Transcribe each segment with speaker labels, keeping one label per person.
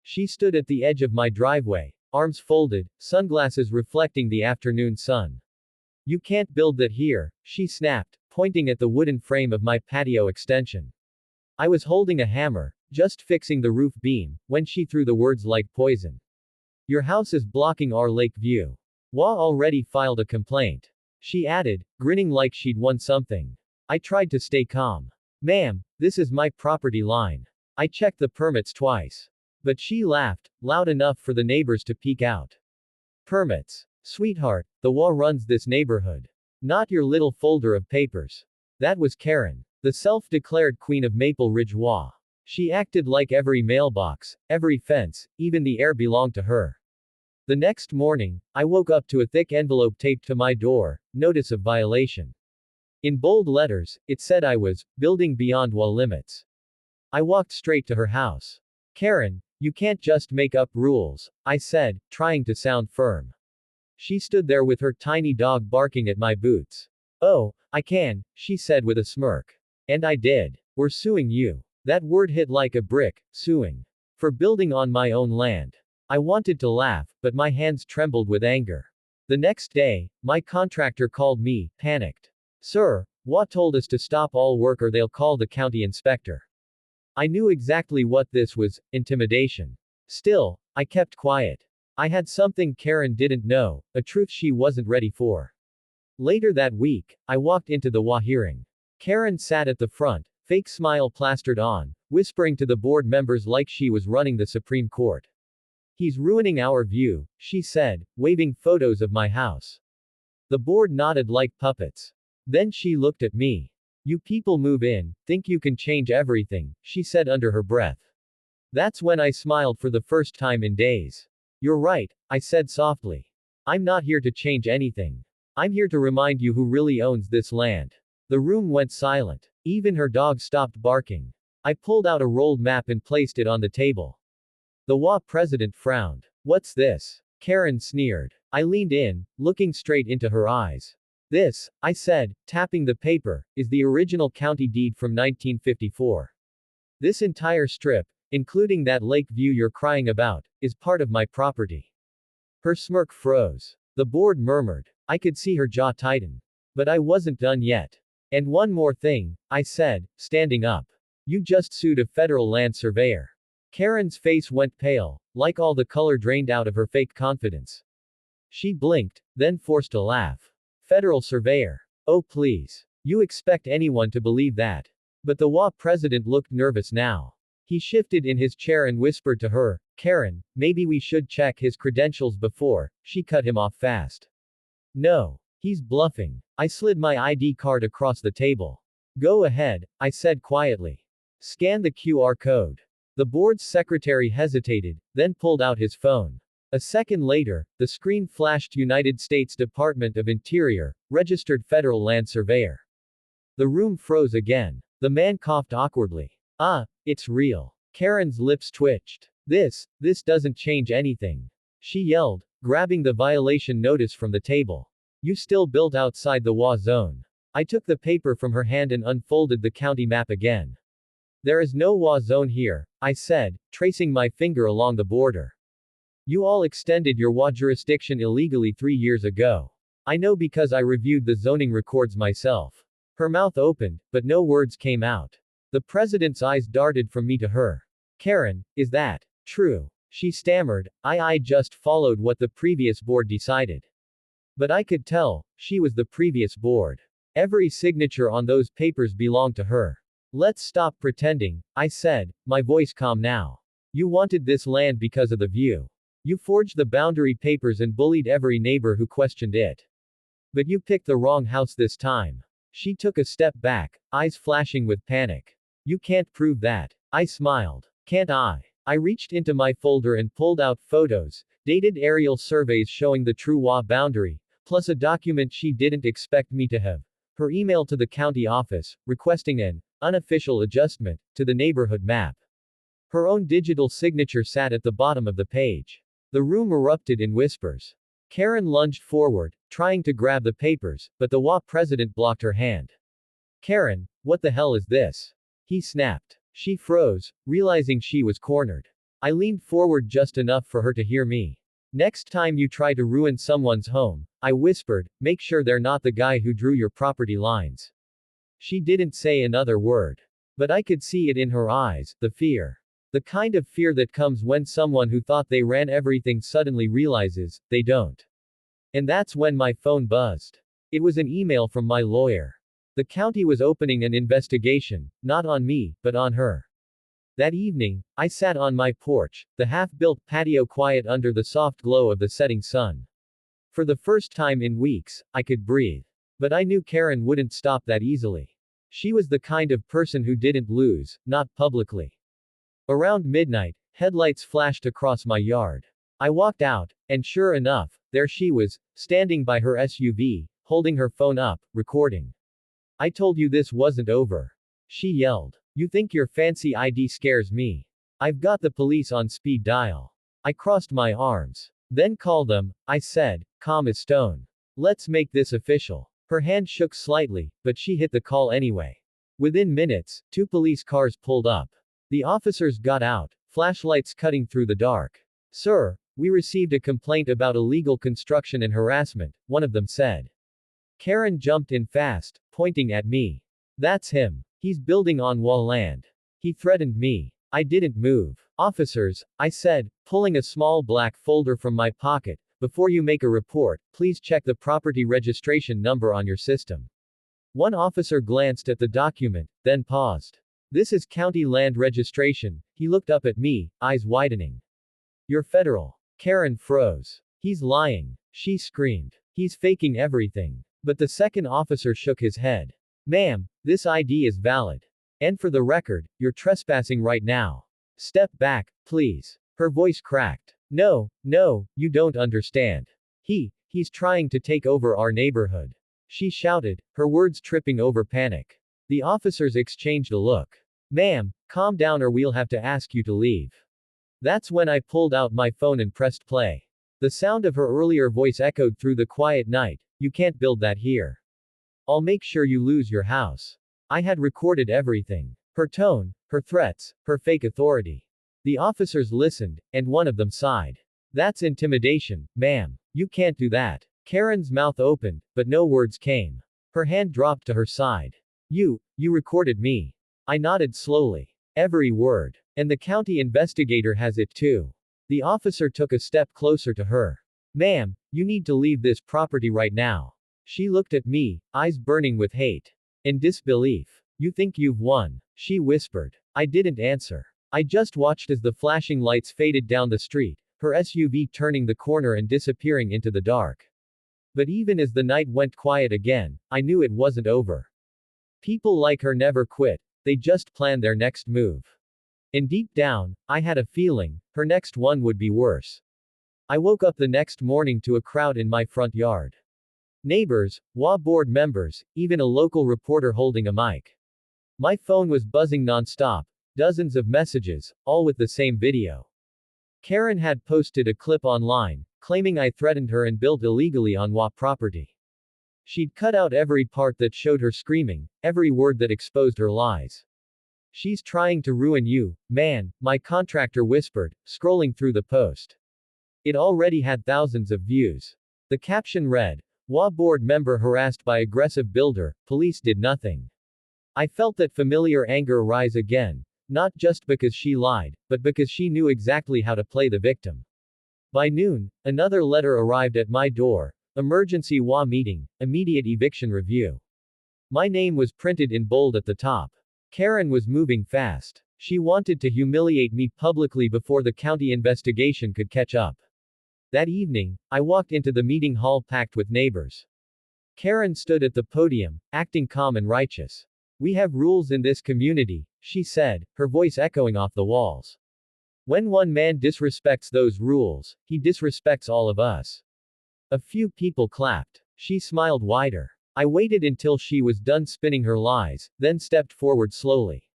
Speaker 1: She stood at the edge of my driveway, arms folded, sunglasses reflecting the afternoon sun. You can't build that here, she snapped, pointing at the wooden frame of my patio extension. I was holding a hammer, just fixing the roof beam, when she threw the words like poison. Your house is blocking our lake view. HOA already filed a complaint. She added, grinning like she'd won something. I tried to stay calm. Ma'am, this is my property line. I checked the permits twice. But she laughed, loud enough for the neighbors to peek out. Permits. Sweetheart, the HOA runs this neighborhood. Not your little folder of papers. That was Karen, the self-declared queen of Maple Ridge HOA. She acted like every mailbox, every fence, even the air belonged to her. The next morning, I woke up to a thick envelope taped to my door, notice of violation. In bold letters, it said I was building beyond HOA limits. I walked straight to her house. Karen, you can't just make up rules, I said, trying to sound firm. She stood there with her tiny dog barking at my boots. Oh, I can, she said with a smirk. And I did. We're suing you. That word hit like a brick, suing. For building on my own land. I wanted to laugh, but my hands trembled with anger. The next day, my contractor called me, panicked. Sir, HOA told us to stop all work or they'll call the county inspector. I knew exactly what this was, intimidation. Still, I kept quiet. I had something Karen didn't know, a truth she wasn't ready for. Later that week, I walked into the HOA hearing. Karen sat at the front, fake smile plastered on, whispering to the board members like she was running the Supreme Court. He's ruining our view, she said, waving photos of my house. The board nodded like puppets. Then she looked at me. You people move in, think you can change everything, she said under her breath. That's when I smiled for the first time in days. You're right, I said softly. I'm not here to change anything. I'm here to remind you who really owns this land. The room went silent. Even her dog stopped barking. I pulled out a rolled map and placed it on the table. The HOA president frowned. What's this? Karen sneered. I leaned in, looking straight into her eyes. This, I said, tapping the paper, is the original county deed from 1954. This entire strip, including that lake view you're crying about, is part of my property. Her smirk froze. The board murmured. I could see her jaw tighten. But I wasn't done yet. And one more thing, I said, standing up. You just sued a federal land surveyor. Karen's face went pale, like all the color drained out of her fake confidence. She blinked, then forced a laugh. Federal surveyor. Oh please. You expect anyone to believe that. But the HOA president looked nervous now. He shifted in his chair and whispered to her, Karen, maybe we should check his credentials before. She cut him off fast. No. He's bluffing. I slid my ID card across the table. Go ahead, I said quietly. Scan the QR code. The board's secretary hesitated, then pulled out his phone. A second later, the screen flashed United States Department of Interior, registered federal land surveyor. The room froze again. The man coughed awkwardly. It's real. Karen's lips twitched. This doesn't change anything. She yelled, grabbing the violation notice from the table. You still built outside the HOA zone. I took the paper from her hand and unfolded the county map again. There is no HOA zone here, I said, tracing my finger along the border. You all extended your HOA jurisdiction illegally 3 years ago. I know because I reviewed the zoning records myself. Her mouth opened, but no words came out. The president's eyes darted from me to her. Karen, is that true? She stammered. I just followed what the previous board decided. But I could tell, she was the previous board. Every signature on those papers belonged to her. Let's stop pretending, I said, my voice calm now. You wanted this land because of the view. You forged the boundary papers and bullied every neighbor who questioned it. But you picked the wrong house this time. She took a step back, eyes flashing with panic. You can't prove that. I smiled. Can't I? I reached into my folder and pulled out photos, dated aerial surveys showing the true HOA boundary, plus a document she didn't expect me to have. Her email to the county office, requesting an unofficial adjustment to the neighborhood map. Her own digital signature sat at the bottom of the page. The room erupted in whispers. Karen lunged forward, trying to grab the papers, but the HOA president blocked her hand. Karen, what the hell is this? He snapped. She froze, realizing she was cornered. I leaned forward just enough for her to hear me. Next time you try to ruin someone's home, I whispered, make sure they're not the guy who drew your property lines. She didn't say another word. But I could see it in her eyes, the fear. The kind of fear that comes when someone who thought they ran everything suddenly realizes they don't. And that's when my phone buzzed. It was an email from my lawyer. The county was opening an investigation, not on me, but on her. That evening, I sat on my porch, the half-built patio quiet under the soft glow of the setting sun. For the first time in weeks, I could breathe. But I knew Karen wouldn't stop that easily. She was the kind of person who didn't lose, not publicly. Around midnight, headlights flashed across my yard. I walked out, and sure enough, there she was, standing by her SUV, holding her phone up, recording. I told you this wasn't over. She yelled. You think your fancy ID scares me? I've got the police on speed dial. I crossed my arms. Then call them, I said, calm as stone. Let's make this official. Her hand shook slightly, but she hit the call anyway. Within minutes, 2 police cars pulled up. The officers got out, flashlights cutting through the dark. Sir, we received a complaint about illegal construction and harassment, one of them said. Karen jumped in fast, pointing at me. That's him. He's building on wall land. He threatened me. I didn't move. Officers, I said, pulling a small black folder from my pocket, before you make a report, please check the property registration number on your system. One officer glanced at the document, then paused. This is county land registration. He looked up at me, eyes widening. You're federal. Karen froze. He's lying. She screamed. He's faking everything. But the second officer shook his head. Ma'am, this ID is valid. And for the record, you're trespassing right now. Step back, please. Her voice cracked. No, you don't understand. He's trying to take over our neighborhood. She shouted, her words tripping over panic. The officers exchanged a look. Ma'am, calm down or we'll have to ask you to leave. That's when I pulled out my phone and pressed play. The sound of her earlier voice echoed through the quiet night. You can't build that here. I'll make sure you lose your house. I had recorded everything. Her tone, her threats, her fake authority. The officers listened, and one of them sighed. That's intimidation, ma'am. You can't do that. Karen's mouth opened, but no words came. Her hand dropped to her side. You recorded me. I nodded slowly. Every word. And the county investigator has it too. The officer took a step closer to her. Ma'am, you need to leave this property right now. She looked at me, eyes burning with hate and disbelief. You think you've won? She whispered. I didn't answer. I just watched as the flashing lights faded down the street, her SUV turning the corner and disappearing into the dark. But even as the night went quiet again, I knew it wasn't over. People like her never quit, they just plan their next move. And deep down, I had a feeling, her next one would be worse. I woke up the next morning to a crowd in my front yard. Neighbors, HOA board members, even a local reporter holding a mic. My phone was buzzing nonstop, dozens of messages, all with the same video. Karen had posted a clip online, claiming I threatened her and built illegally on HOA property. She'd cut out every part that showed her screaming, every word that exposed her lies. She's trying to ruin you, man, my contractor whispered, scrolling through the post. It already had thousands of views. The caption read, HOA board member harassed by aggressive builder, police did nothing. I felt that familiar anger rise again, not just because she lied, but because she knew exactly how to play the victim. By noon, another letter arrived at my door, emergency HOA meeting, immediate eviction review. My name was printed in bold at the top. Karen was moving fast. She wanted to humiliate me publicly before the county investigation could catch up. That evening, I walked into the meeting hall packed with neighbors. Karen stood at the podium, acting calm and righteous. We have rules in this community, she said, her voice echoing off the walls. When one man disrespects those rules, he disrespects all of us. A few people clapped. She smiled wider. I waited until she was done spinning her lies, then stepped forward slowly.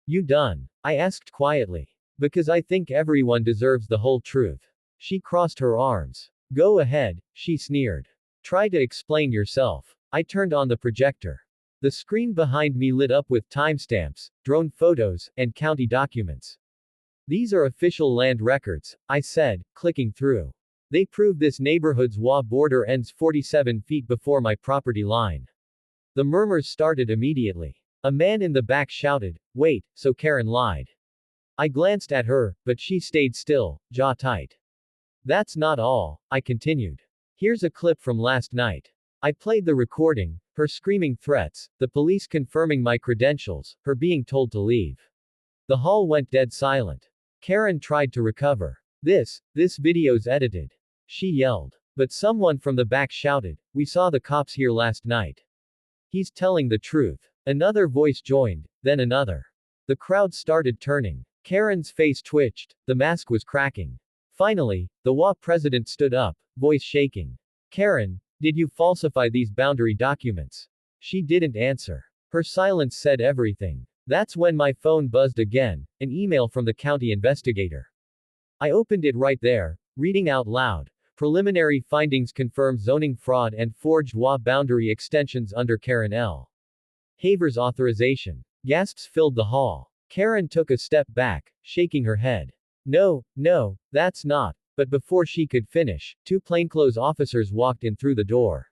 Speaker 1: You done? I asked quietly. Because I think everyone deserves the whole truth. She crossed her arms. Go ahead, she sneered. Try to explain yourself. I turned on the projector. The screen behind me lit up with timestamps, drone photos, and county documents. These are official land records, I said, clicking through. They prove this neighborhood's HOA border ends 47 feet before my property line. The murmurs started immediately. A man in the back shouted, "Wait, so Karen lied." I glanced at her, but she stayed still, jaw tight. "That's not all," I continued. "Here's a clip from last night." I played the recording, her screaming threats, the police confirming my credentials, her being told to leave. The hall went dead silent. Karen tried to recover. This video's edited," she yelled. But someone from the back shouted, "We saw the cops here last night. He's telling the truth." Another voice joined, then another. The crowd started turning. Karen's face twitched, the mask was cracking. Finally, the HOA president stood up, voice shaking. "Karen, did you falsify these boundary documents?" She didn't answer. Her silence said everything. That's when my phone buzzed again, an email from the county investigator. I opened it right there, reading out loud. "Preliminary findings confirm zoning fraud and forged HOA boundary extensions under Karen L. Haver's authorization." Gasps filled the hall. Karen took a step back, shaking her head. No, that's not." But before she could finish, two plainclothes officers walked in through the door.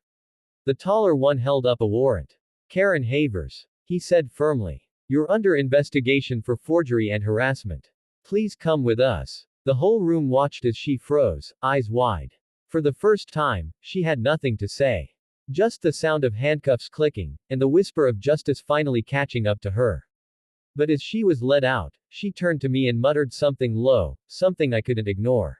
Speaker 1: The taller one held up a warrant. "Karen Havers," he said firmly. "You're under investigation for forgery and harassment. Please come with us." The whole room watched as she froze, eyes wide. For the first time, she had nothing to say. Just the sound of handcuffs clicking, and the whisper of justice finally catching up to her. But as she was led out, she turned to me and muttered something low, something I couldn't ignore.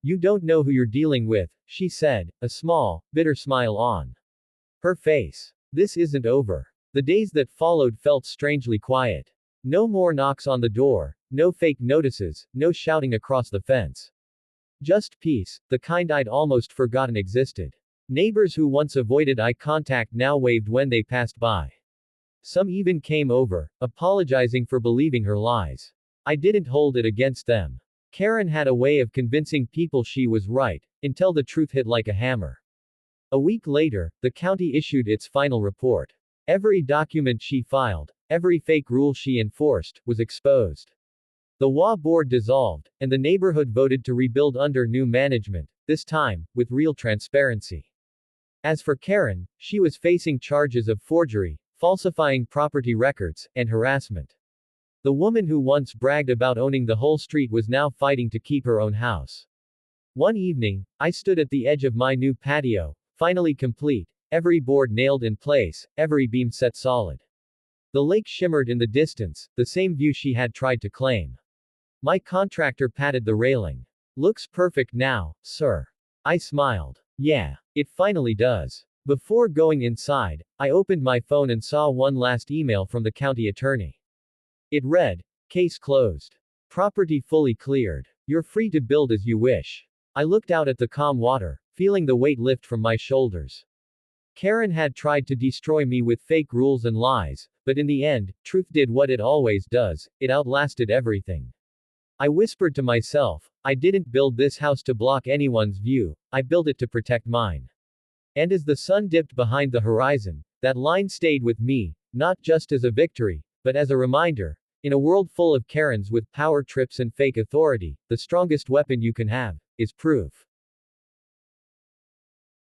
Speaker 1: "You don't know who you're dealing with," she said, a small, bitter smile on her face. This isn't over. The days that followed felt strangely quiet. No more knocks on the door, no fake notices, no shouting across the fence. Just peace, the kind I'd almost forgotten existed. Neighbors who once avoided eye contact now waved when they passed by. Some even came over, apologizing for believing her lies. I didn't hold it against them. Karen had a way of convincing people she was right, until the truth hit like a hammer. A week later, the county issued its final report. Every document she filed, every fake rule she enforced, was exposed. The HOA board dissolved, and the neighborhood voted to rebuild under new management, this time, with real transparency. As for Karen, she was facing charges of forgery, falsifying property records, and harassment. The woman who once bragged about owning the whole street was now fighting to keep her own house. One evening, I stood at the edge of my new patio, finally complete, every board nailed in place, every beam set solid. The lake shimmered in the distance, the same view she had tried to claim. My contractor patted the railing. "Looks perfect now, sir." I smiled. "Yeah, it finally does." Before going inside, I opened my phone and saw one last email from the county attorney. It read, "Case closed. Property fully cleared. You're free to build as you wish." I looked out at the calm water, feeling the weight lift from my shoulders. Karen had tried to destroy me with fake rules and lies, but in the end, truth did what it always does, it outlasted everything. I whispered to myself, I didn't build this house to block anyone's view, I built it to protect mine. And as the sun dipped behind the horizon, that line stayed with me, not just as a victory, but as a reminder. In a world full of Karens with power trips and fake authority, the strongest weapon you can have is proof.